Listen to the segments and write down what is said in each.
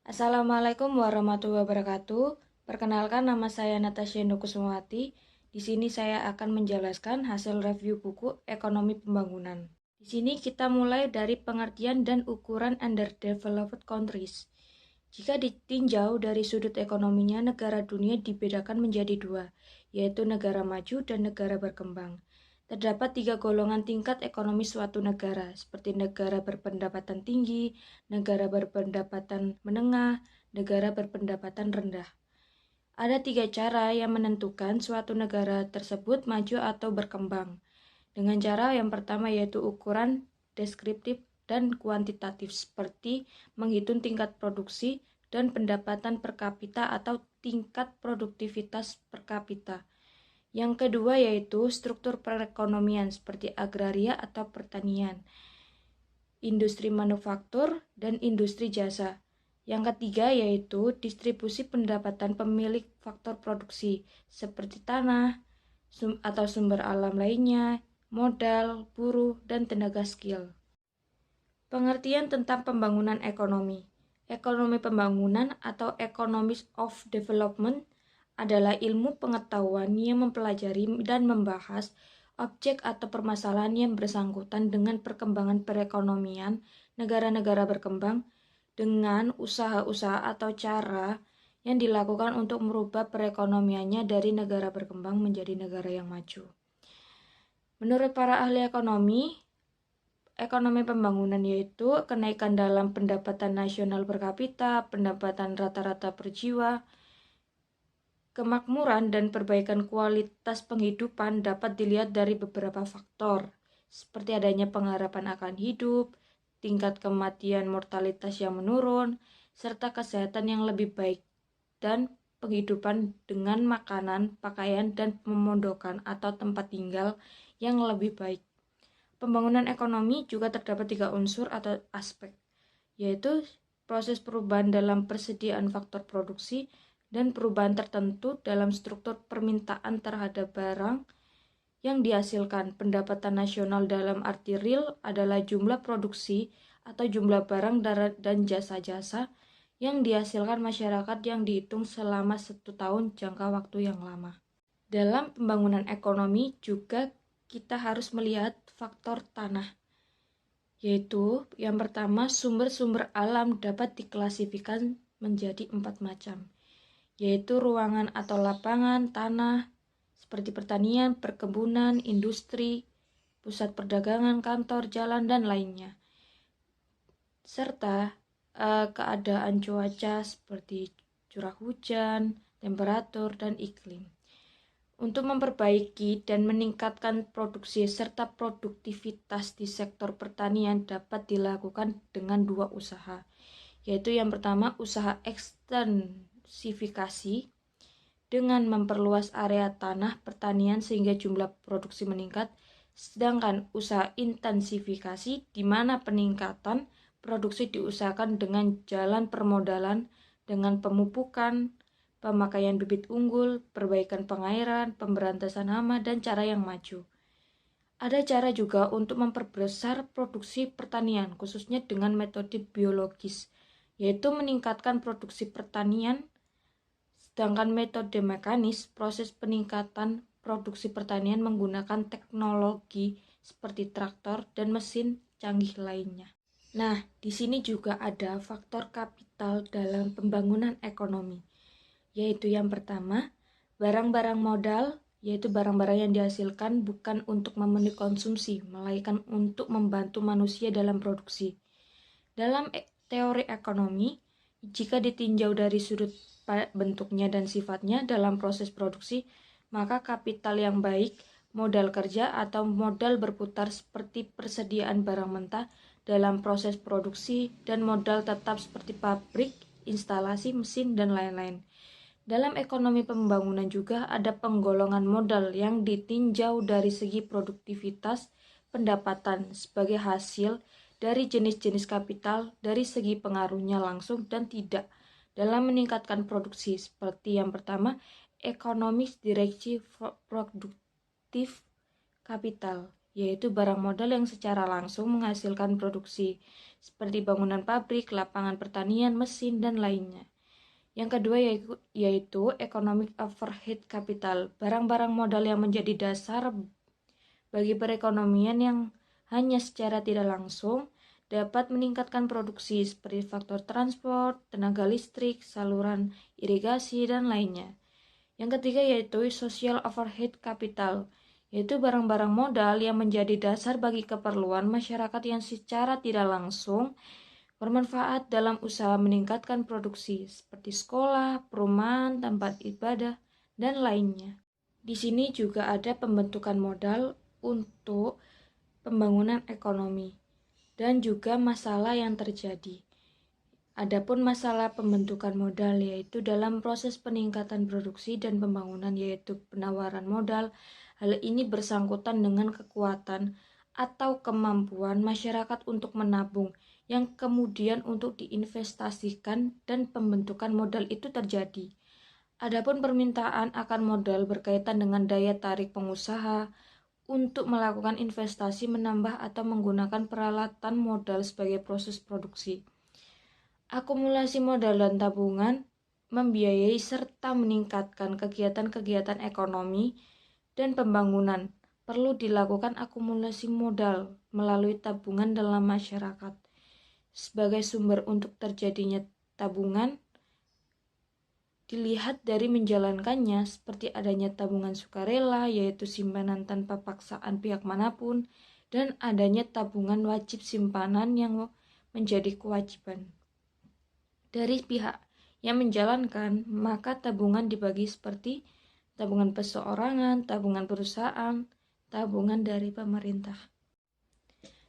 Assalamualaikum warahmatullahi wabarakatuh. Perkenalkan, nama saya Natasha Kusumawati. Di sini saya akan menjelaskan hasil review buku Ekonomi Pembangunan. Di sini kita mulai dari pengertian dan ukuran underdeveloped countries. Jika ditinjau dari sudut ekonominya, negara dunia dibedakan menjadi dua, yaitu negara maju dan negara berkembang. Terdapat 3 golongan tingkat ekonomi suatu negara, seperti negara berpendapatan tinggi, negara berpendapatan menengah, negara berpendapatan rendah. Ada 3 cara yang menentukan suatu negara tersebut maju atau berkembang. Dengan cara yang pertama yaitu ukuran deskriptif dan kuantitatif, seperti menghitung tingkat produksi dan pendapatan per kapita atau tingkat produktivitas per kapita. Yang kedua yaitu struktur perekonomian seperti agraria atau pertanian, industri manufaktur, dan industri jasa. Yang ketiga yaitu distribusi pendapatan pemilik faktor produksi seperti tanah atau sumber alam lainnya, modal, buruh, dan tenaga skill. Pengertian tentang pembangunan ekonomi. Ekonomi pembangunan atau Economics of Development adalah ilmu pengetahuan yang mempelajari dan membahas objek atau permasalahan yang bersangkutan dengan perkembangan perekonomian negara-negara berkembang dengan usaha-usaha atau cara yang dilakukan untuk merubah perekonomiannya dari negara berkembang menjadi negara yang maju. Menurut para ahli ekonomi pembangunan yaitu kenaikan dalam pendapatan nasional per kapita, pendapatan rata-rata per jiwa, kemakmuran dan perbaikan kualitas penghidupan dapat dilihat dari beberapa faktor, seperti adanya pengharapan akan hidup, tingkat kematian mortalitas yang menurun, serta kesehatan yang lebih baik, dan penghidupan dengan makanan, pakaian, dan pemondokan atau tempat tinggal yang lebih baik. Pembangunan ekonomi juga terdapat 3 unsur atau aspek, yaitu proses perubahan dalam persediaan faktor produksi dan perubahan tertentu dalam struktur permintaan terhadap barang yang dihasilkan. Pendapatan nasional dalam arti real adalah jumlah produksi atau jumlah barang dan jasa-jasa yang dihasilkan masyarakat yang dihitung selama 1 tahun jangka waktu yang lama. Dalam pembangunan ekonomi juga kita harus melihat faktor tanah, yaitu yang pertama sumber-sumber alam dapat diklasifikasikan menjadi 4 macam, yaitu ruangan atau lapangan tanah seperti pertanian, perkebunan, industri, pusat perdagangan, kantor, jalan, dan lainnya, serta keadaan cuaca seperti curah hujan, temperatur, dan iklim. Untuk memperbaiki dan meningkatkan produksi serta produktivitas di sektor pertanian dapat dilakukan dengan 2 usaha, yaitu yang pertama usaha ekstensifikasi dengan memperluas area tanah pertanian sehingga jumlah produksi meningkat, sedangkan usaha intensifikasi di mana peningkatan produksi diusahakan dengan jalan permodalan, dengan pemupukan, pemakaian bibit unggul, perbaikan pengairan, pemberantasan hama, dan cara yang maju. Ada cara juga untuk memperbesar produksi pertanian, khususnya dengan metode biologis, yaitu meningkatkan produksi pertanian, sedangkan metode mekanis, proses peningkatan produksi pertanian menggunakan teknologi seperti traktor dan mesin canggih lainnya. Nah, di sini juga ada faktor kapital dalam pembangunan ekonomi, yaitu yang pertama, barang-barang modal, yaitu barang-barang yang dihasilkan bukan untuk memenuhi konsumsi, melainkan untuk membantu manusia dalam produksi. Dalam teori ekonomi, jika ditinjau dari sudut bentuknya dan sifatnya dalam proses produksi, maka kapital yang baik, modal kerja atau modal berputar seperti persediaan barang mentah dalam proses produksi dan modal tetap seperti pabrik, instalasi, mesin, dan lain-lain. Dalam ekonomi pembangunan juga ada penggolongan modal yang ditinjau dari segi produktivitas pendapatan sebagai hasil dari jenis-jenis kapital dari segi pengaruhnya langsung dan tidak dalam meningkatkan produksi, seperti yang pertama, Economics Directive Productive Capital, yaitu barang modal yang secara langsung menghasilkan produksi, seperti bangunan pabrik, lapangan pertanian, mesin, dan lainnya. Yang kedua yaitu economic overhead capital, barang-barang modal yang menjadi dasar bagi perekonomian yang hanya secara tidak langsung dapat meningkatkan produksi seperti faktor transport, tenaga listrik, saluran irigasi, dan lainnya. Yang ketiga yaitu social overhead capital, yaitu barang-barang modal yang menjadi dasar bagi keperluan masyarakat yang secara tidak langsung bermanfaat dalam usaha meningkatkan produksi, seperti sekolah, perumahan, tempat ibadah, dan lainnya. Di sini juga ada pembentukan modal untuk pembangunan ekonomi dan juga masalah yang terjadi. Adapun masalah pembentukan modal yaitu dalam proses peningkatan produksi dan pembangunan yaitu penawaran modal. Hal ini bersangkutan dengan kekuatan atau kemampuan masyarakat untuk menabung yang kemudian untuk diinvestasikan dan pembentukan modal itu terjadi. Adapun permintaan akan modal berkaitan dengan daya tarik pengusaha untuk melakukan investasi menambah atau menggunakan peralatan modal sebagai proses produksi. Akumulasi modal dan tabungan membiayai serta meningkatkan kegiatan-kegiatan ekonomi dan pembangunan. Perlu dilakukan akumulasi modal melalui tabungan dalam masyarakat. Sebagai sumber untuk terjadinya tabungan, dilihat dari menjalankannya seperti adanya tabungan sukarela, yaitu simpanan tanpa paksaan pihak manapun, dan adanya tabungan wajib simpanan yang menjadi kewajiban dari pihak yang menjalankan. Maka tabungan dibagi seperti tabungan perseorangan, tabungan perusahaan, tabungan dari pemerintah.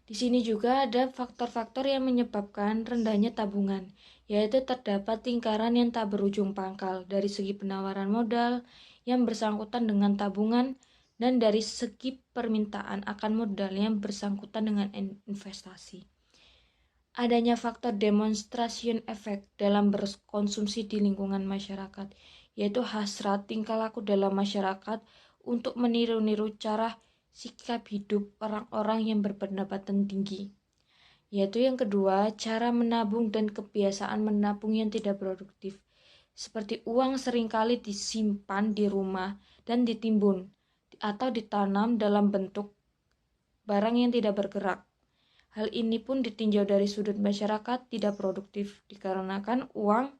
Di sini juga ada faktor-faktor yang menyebabkan rendahnya tabungan, yaitu terdapat lingkaran yang tak berujung pangkal dari segi penawaran modal yang bersangkutan dengan tabungan dan dari segi permintaan akan modal yang bersangkutan dengan investasi. Adanya faktor demonstration effect dalam berkonsumsi di lingkungan masyarakat, yaitu hasrat tingkah laku dalam masyarakat untuk meniru-niru cara sikap hidup orang-orang yang berpendapatan tinggi. Yaitu yang kedua, cara menabung dan kebiasaan menabung yang tidak produktif. Seperti uang seringkali disimpan di rumah dan ditimbun atau ditanam dalam bentuk barang yang tidak bergerak. Hal ini pun ditinjau dari sudut masyarakat tidak produktif, dikarenakan uang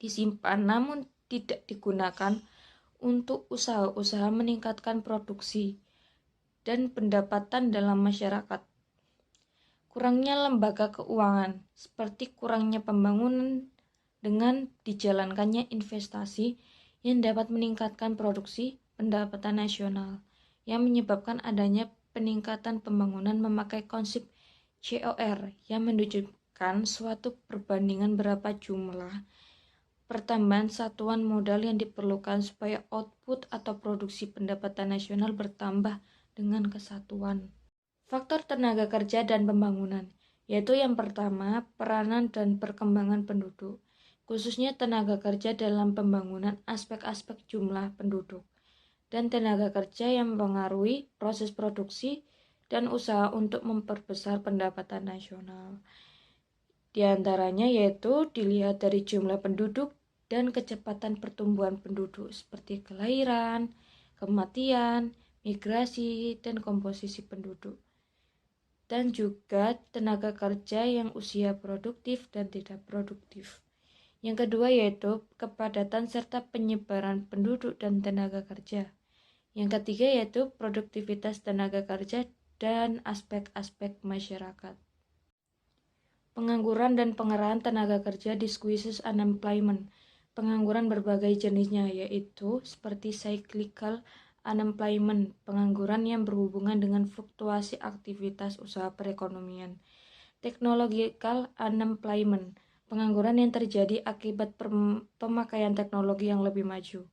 disimpan namun tidak digunakan untuk usaha-usaha meningkatkan produksi dan pendapatan dalam masyarakat. Kurangnya lembaga keuangan, seperti kurangnya pembangunan dengan dijalankannya investasi yang dapat meningkatkan produksi pendapatan nasional, yang menyebabkan adanya peningkatan pembangunan memakai konsep COR yang menunjukkan suatu perbandingan berapa jumlah pertambahan satuan modal yang diperlukan supaya output atau produksi pendapatan nasional bertambah dengan kesatuan. Faktor tenaga kerja dan pembangunan, yaitu yang pertama, peranan dan perkembangan penduduk, khususnya tenaga kerja dalam pembangunan aspek-aspek jumlah penduduk, dan tenaga kerja yang mempengaruhi proses produksi dan usaha untuk memperbesar pendapatan nasional. Di antaranya yaitu dilihat dari jumlah penduduk dan kecepatan pertumbuhan penduduk seperti kelahiran, kematian, migrasi, dan komposisi penduduk. Dan juga tenaga kerja yang usia produktif dan tidak produktif. Yang kedua yaitu kepadatan serta penyebaran penduduk dan tenaga kerja. Yang ketiga yaitu produktivitas tenaga kerja dan aspek-aspek masyarakat. Pengangguran dan pengerahan tenaga kerja disguises unemployment. Pengangguran berbagai jenisnya yaitu seperti cyclical unemployment, pengangguran yang berhubungan dengan fluktuasi aktivitas usaha perekonomian. Technological unemployment, pengangguran yang terjadi akibat pemakaian teknologi yang lebih maju.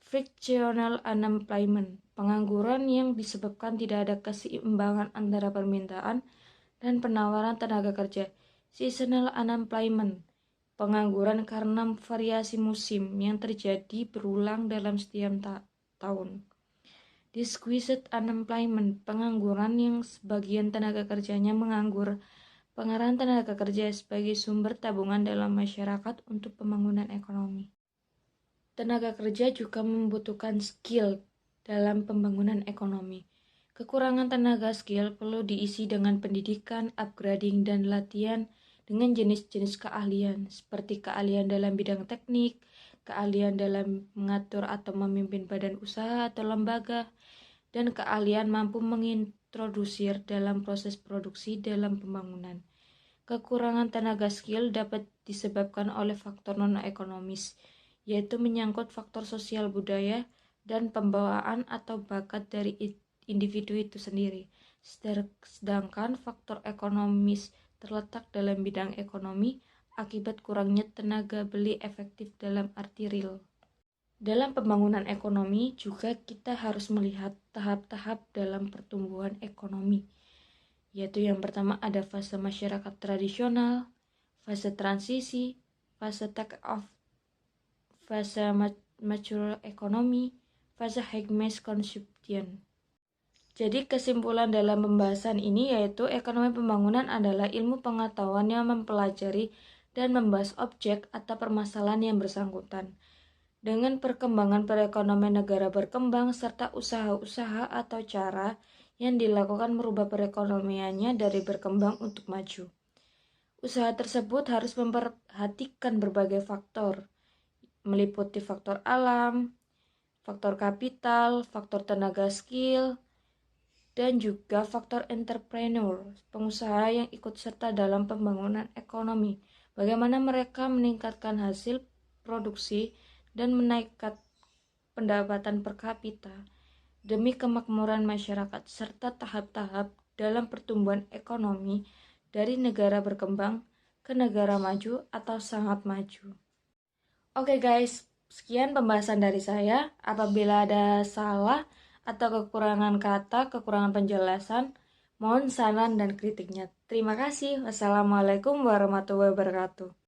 Frictional unemployment, pengangguran yang disebabkan tidak ada keseimbangan antara permintaan dan penawaran tenaga kerja. Seasonal unemployment, pengangguran karena variasi musim yang terjadi berulang dalam setiap tahun. Disguised unemployment, pengangguran yang sebagian tenaga kerjanya menganggur. Pengerahan tenaga kerja sebagai sumber tabungan dalam masyarakat untuk pembangunan ekonomi. Tenaga kerja juga membutuhkan skill dalam pembangunan ekonomi. Kekurangan tenaga skill perlu diisi dengan pendidikan, upgrading, dan latihan dengan jenis-jenis keahlian, seperti keahlian dalam bidang teknik, keahlian dalam mengatur atau memimpin badan usaha atau lembaga, dan keahlian mampu mengintrodusir dalam proses produksi dalam pembangunan. Kekurangan tenaga skill dapat disebabkan oleh faktor non-ekonomis, yaitu menyangkut faktor sosial budaya dan pembawaan atau bakat dari individu itu sendiri. Sedangkan faktor ekonomis terletak dalam bidang ekonomi akibat kurangnya tenaga beli efektif dalam arti real. Dalam pembangunan ekonomi juga kita harus melihat tahap-tahap dalam pertumbuhan ekonomi, yaitu yang pertama ada fase masyarakat tradisional, fase transisi, fase take off, fase mature ekonomi, fase high mass consumption. Jadi kesimpulan dalam pembahasan ini yaitu ekonomi pembangunan adalah ilmu pengetahuan yang mempelajari dan membahas objek atau permasalahan yang bersangkutan. Dengan perkembangan perekonomian negara berkembang serta usaha-usaha atau cara yang dilakukan merubah perekonomiannya dari berkembang untuk maju. Usaha tersebut harus memperhatikan berbagai faktor, meliputi faktor alam, faktor kapital, faktor tenaga skill, dan juga faktor entrepreneur, pengusaha yang ikut serta dalam pembangunan ekonomi. Bagaimana mereka meningkatkan hasil produksi dan menaikkan pendapatan per kapita demi kemakmuran masyarakat, serta tahap-tahap dalam pertumbuhan ekonomi dari negara berkembang ke negara maju atau sangat maju. Oke guys, sekian pembahasan dari saya. Apabila ada salah atau kekurangan kata, kekurangan penjelasan, mohon saran dan kritiknya. Terima kasih. Wassalamualaikum warahmatullahi wabarakatuh.